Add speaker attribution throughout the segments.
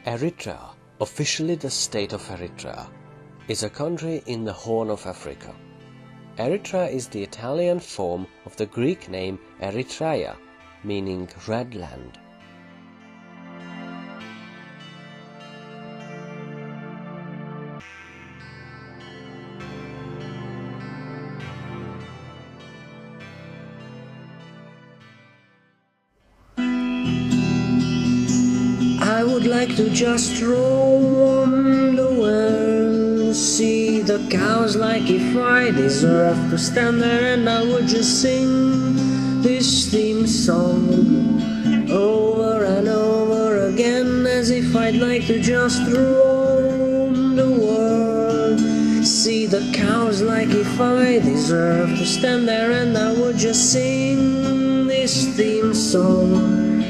Speaker 1: Eritrea, officially the state of Eritrea, is a country in the Horn of Africa. Eritrea is the Italian form of the Greek name Eritrea, meaning Red Land.
Speaker 2: I would like to just roam the world, see the cows like if I deserved to stand there, and I would just sing this theme song over and over again, as if I'd like to just roam the world, see the cows like if I deserved to stand there, and I would just sing this theme song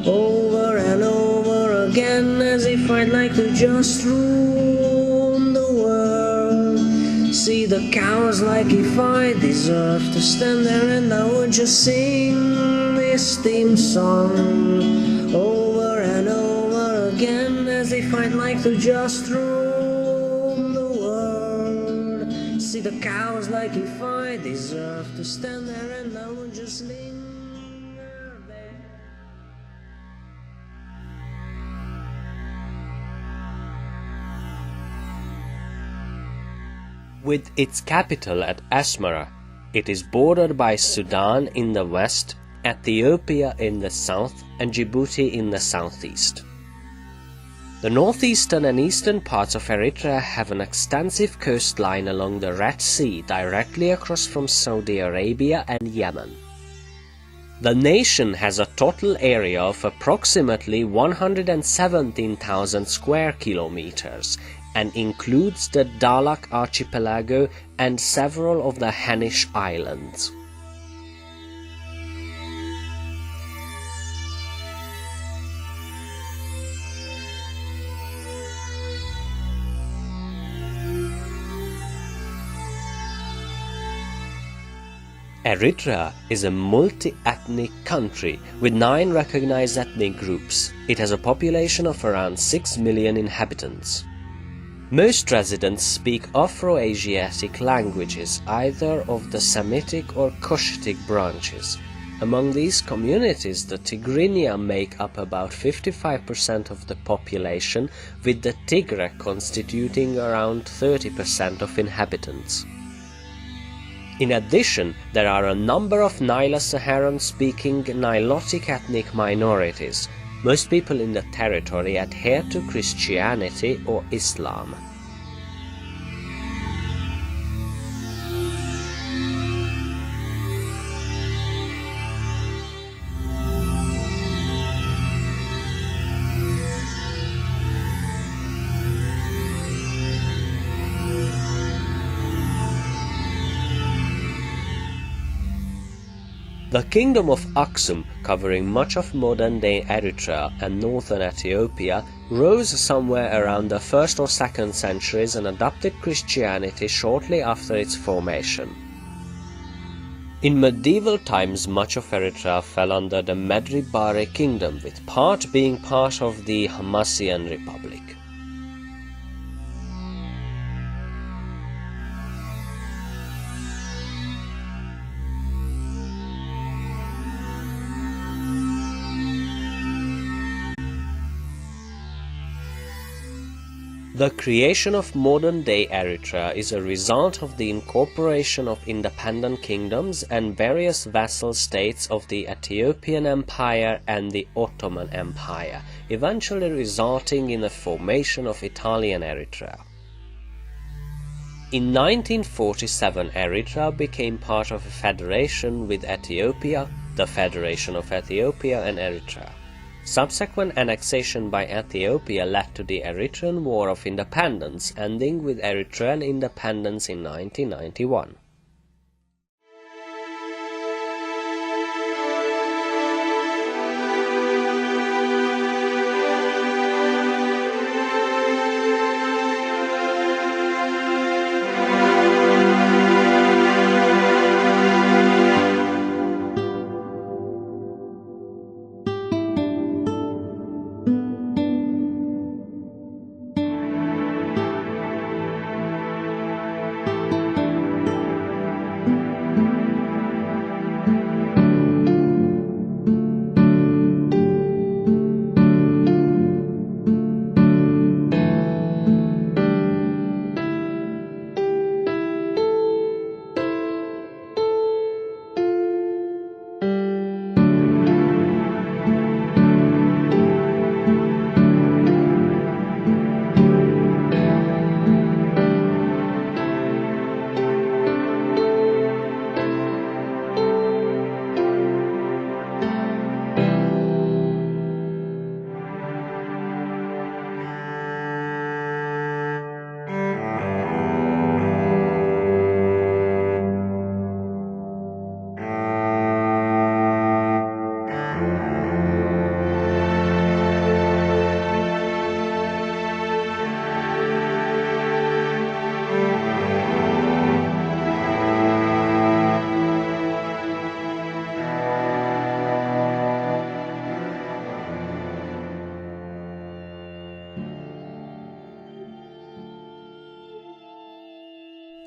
Speaker 2: over and over again, as if I'd like to just roam the world, see the cows like if I deserved to stand there, and I would just sing this theme song over and over again, as if I'd like to just roam the world, see the cows like if I deserved to stand there, and I would just linger there.
Speaker 1: With its capital at Asmara, it is bordered by Sudan in the west, Ethiopia in the south, and Djibouti in the southeast. The northeastern and eastern parts of Eritrea have an extensive coastline along the Red Sea directly across from Saudi Arabia and Yemen. The nation has a total area of approximately 117,000 square kilometers and includes the Dahlak archipelago and several of the Hanish Islands. Eritrea is a multi-ethnic country with 9 recognized ethnic groups. It has a population of around 6 million inhabitants. Most residents speak Afro-Asiatic languages, either of the Semitic or Cushitic branches. Among these communities, the Tigrinya make up about 55% of the population, with the Tigre constituting around 30% of inhabitants. In addition, there are a number of Nilo-Saharan-speaking Nilotic ethnic minorities. Most people in the territory adhere to Christianity or Islam. The Kingdom of Aksum, covering much of modern-day Eritrea and northern Ethiopia, rose somewhere around the 1st or 2nd centuries and adopted Christianity shortly after its formation. In medieval times, much of Eritrea fell under the Medribare kingdom, with part being part of the Hamassean Republic. The creation of modern-day Eritrea is a result of the incorporation of independent kingdoms and various vassal states of the Ethiopian Empire and the Ottoman Empire, eventually resulting in the formation of Italian Eritrea. In 1947, Eritrea became part of a federation with Ethiopia, the Federation of Ethiopia and Eritrea. Subsequent annexation by Ethiopia led to the Eritrean War of Independence, ending with Eritrean independence in 1991.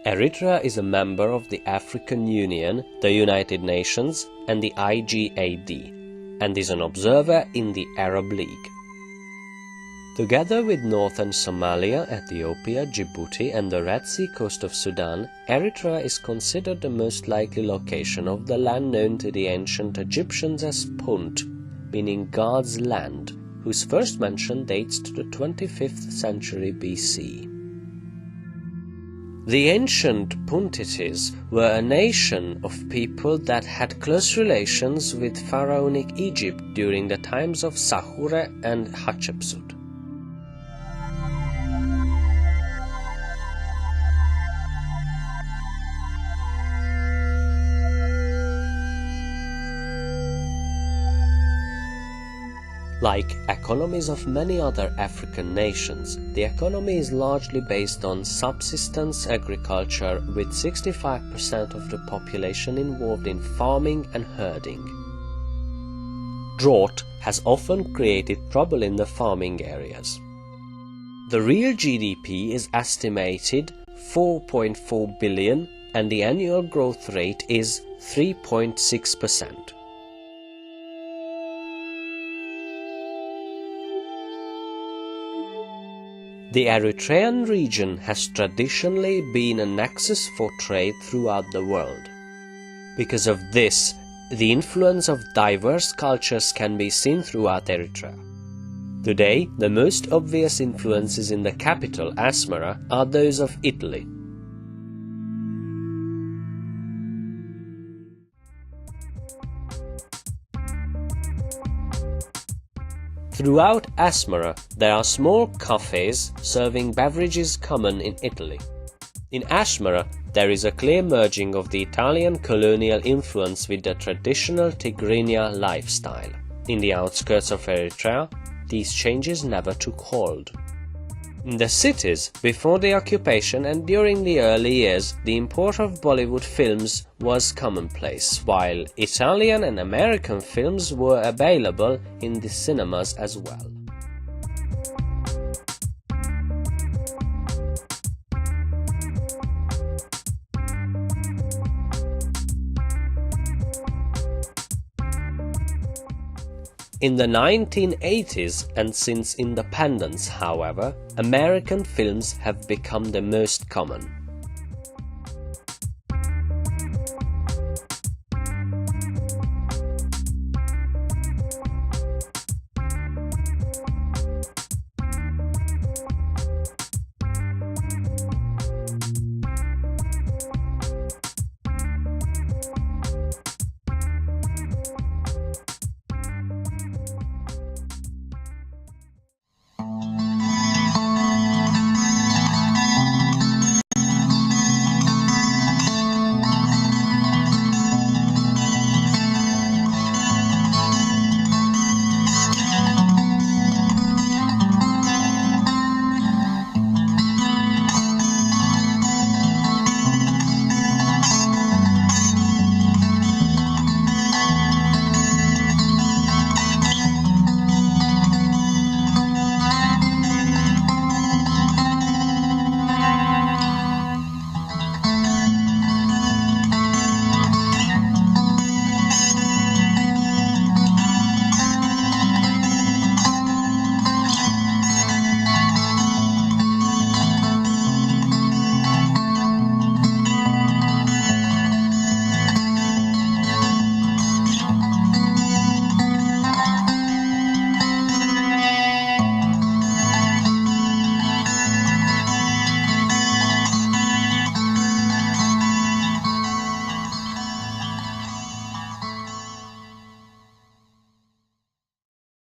Speaker 1: Eritrea is a member of the African Union, the United Nations, and the IGAD, and is an observer in the Arab League. Together with northern Somalia, Ethiopia, Djibouti, and the Red Sea coast of Sudan, Eritrea is considered the most likely location of the land known to the ancient Egyptians as Punt, meaning God's land, whose first mention dates to the 25th century BC. The ancient Puntites were a nation of people that had close relations with pharaonic Egypt during the times of Sahure and Hatshepsut. Like economies of many other African nations, the economy is largely based on subsistence agriculture, with 65% of the population involved in farming and herding. Drought has often created trouble in the farming areas. The real GDP is estimated 4.4 billion and the annual growth rate is 3.6%. The Eritrean region has traditionally been a nexus for trade throughout the world. Because of this, the influence of diverse cultures can be seen throughout Eritrea. Today, the most obvious influences in the capital, Asmara, are those of Italy. Throughout Asmara, there are small cafes serving beverages common in Italy. In Asmara, there is a clear merging of the Italian colonial influence with the traditional Tigrinya lifestyle. In the outskirts of Eritrea, these changes never took hold. In the cities, before the occupation and during the early years, the import of Bollywood films was commonplace, while Italian and American films were available in the cinemas as well. In the 1980s and since independence, however, American films have become the most common.